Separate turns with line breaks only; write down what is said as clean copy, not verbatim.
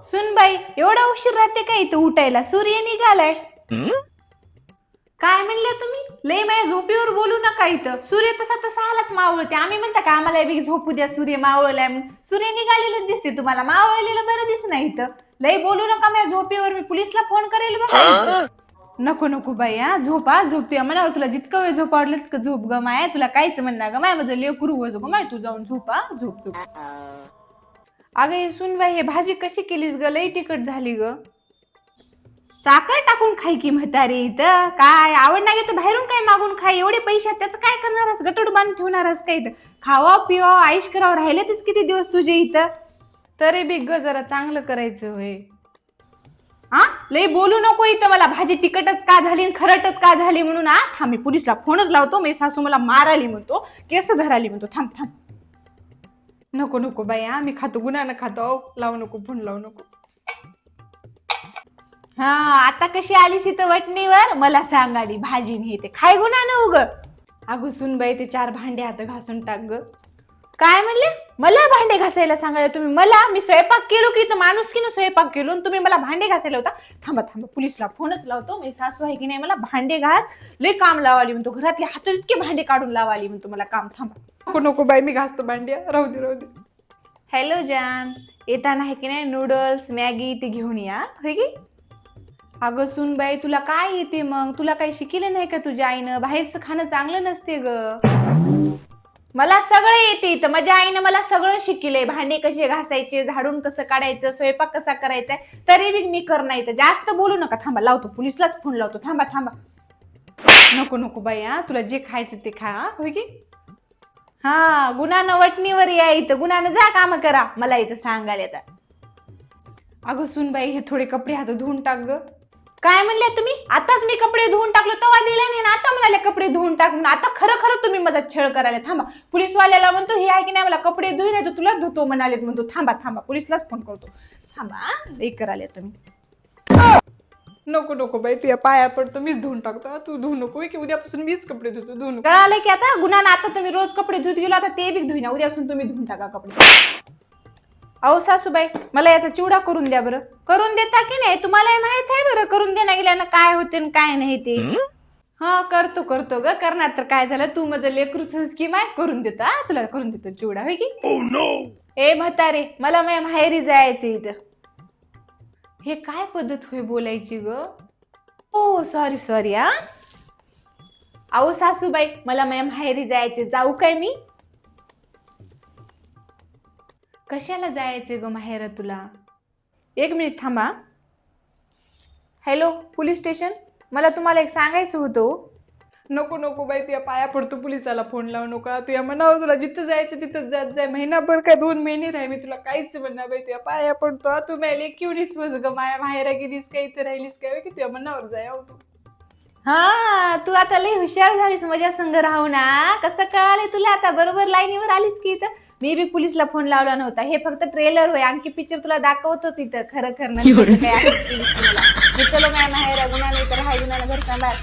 सुनबाई एवढा उशीर राहते का इथं उठायला? सूर्य निघालाय. काय म्हणले तुम्ही? लय माझ्या झोपेवर बोलू नका इथं. सूर्य तसा तसा आलाच मावळते. आम्ही म्हणता का आम्हाला बी झोपू द्या, सूर्य मावळलाय म्हणून? सूर्य निघालेलं दिसते तुम्हाला, मावळलेलं बरं दिस नाही इथं. लय बोलू नका माझ्या झोपेवर, मी पोलिसला फोन करेल बघा. नको नको बाई, हा झोपा झोपतोय मनावर. तुला जितकं वेळ झोप आवडलं तितकं झोप ग माय. तुला काहीच म्हणणार ग माय, माझं लेकरू वज ग माय. तू जाऊन झोपा, झोप झोप. अगं सुनबाई, हे भाजी कशी केलीस ग? लई तिखट झाली ग. साखर टाकून खाई की म्हातारी. इथं काय आवड नाही तर बाहेरून काय मागून खाई. एवढे पैसे त्याचं काय करणारस? गटड बांधून ठेवणारस काय? इथं खावा पिवा आईश करावं राहिलेतच किती दिवस तुझे इथं. तरी बी ग जरा चांगलं करायचं होय. हा लय बोलू नको इथं. मला भाजी तिखटच का झाली, खरटच का झाली म्हणून. हा थांब, मी पोलिसला फोनच लावतो. मी सासू मला माराली म्हणतो, केस धराली म्हणतो. थांब थांब. नको नको बाई, हा मी खातो, गुन्हा खातो. लावू नको फोन, लावू नको. हा आता कशी आलीस इथं वटणीवर? मला सांग आली भाजी हे ते खाय गुन्हा न उग. अगं सुनबाई, ते 4 भांडे हात घासून टाक ग. काय म्हणले? मला भांडे घासायला सांगायला तुम्ही मला? मी स्वयंपाक केलो की इथं माणुसकीनं स्वयंपाक केलो आणि तुम्ही मला भांडे घासायला होता? थांबा थांबा, पोलिसला फोनच लावतो. मी सासू आहे की नाही, मला भांडे घास. लय काम लावाली म्हणतो, घरातले हात इतके भांडे काढून लावाली म्हणतो मला काम. थांबा. नको नको बाई, मी घासतो भांडे, राहू दे राहू दे. हॅलो जान, येताना आहे की नाही नूडल्स मॅगी ते घेऊन या, होय की? अगं सुनबाई, तुला काय येते मग? तुला काही शिकले नाही का तुझ्या आईनं? बाहेरचं खाणं चांगलं नसते ग. मला सगळं येते इथं. माझ्या आईनं मला सगळं शिकले. भांडे कसे घासायचे, झाडून कसं काढायचं, स्वयंपाक कसा करायचा. तरी बी मी करणार इथं. जास्त बोलू नका. थांबा, लावतो पोलिसलाच फोन लावतो. थांबा थांबा. नको नको बाई, हा तुला जे खायचं ते खा, होय की? हा गुन्हा वटणीवर या इथं. गुन्हानं जा काम करा. मला इथं सांगायला येतात. अगं सुनबाई, हे थोडे कपडे हात धुवून टाक ग. काय म्हणले तुम्ही? आताच मी कपडे धुवून टाकलो, तवा दिला नाही ना, आता म्हणाले कपडे धुवून टाक म्हणून. आता खरं खरं तुम्ही माझा छळ करायला. थांबा, पोलीसवाल्याला म्हणतो हे आहे की नाही, मला कपडे धुई नाही तर तुला धुतो म्हणालेत म्हणतो. थांबा थांबा, पोलिसलाच फोन करतो. थांबा, लई करायला तुम्ही. नको नको बाई, तुझ्या पाया पडतो, मीच धुवून टाकतो. तू धुवू नको की, उद्यापासून मीच कपडे धुतो. धुवू नको. कळालं की आता? गुन्हा आता तुम्ही रोज कपडे धुत गेलो, आता ते बी धुईना. उद्यापासून तुम्ही धुवून टाका कपडे. अहो सासूबाई, मला याचा चिवडा करून द्या बरं. करून देता की नाही? तुम्हाला माहित आहे बरं करून देण्या गेल्यानं काय होते आणि काय नाही ते. हा करतो करतो ग. करणार तर काय झालं, तू माझं लेकरूच की माय. करून देता, तुला करून देतो चिवडा, होय की? ए म्हातारे, मला माझ्या माहेरी जायचं इथं. हे काय पद्धत होय बोलायची ग? ओ सॉरी सॉरी. हा अहो सासूबाई, मला माझ्या माहेरी जायचे. जाऊ काय मी? कशाला जायचे ग माहेर तुला? 1 मिनिट थांबा. हॅलो पोलीस स्टेशन, मला तुम्हाला एक सांगायचं होतं. नको नको बाई, तुझ्या पाया पडतो, पोलिसाला फोन लावू नका. तुझ्या मनावर, तुला जिथं जायचं तिथं जात जाय. महिनाभर काय 2 महिने राही, मी तुला काहीच म्हणणार बाई. तुझ्या पाया पडतो. तू मेले किवणीच बस ग माया. माहेरा गेलीस काय, इथं राहिलीस काय की तुझ्या मनावर जाय तू. हा तू आता लई हुशार झालीस माझ्या संग राहू ना. कसं कळाले तुला आता? बरोबर लाईनीवर आलीस की इथं. मी बी पोलिसला फोन लावला नव्हता. हे फक्त ट्रेलर होय. आणखी पिक्चर तुला दाखवतोच इथं. खरं खरं नाही काय आहे. चलो माझ्या माहेरा गुन्हा नाही तर हाय गुन्हा घर सांभाळ.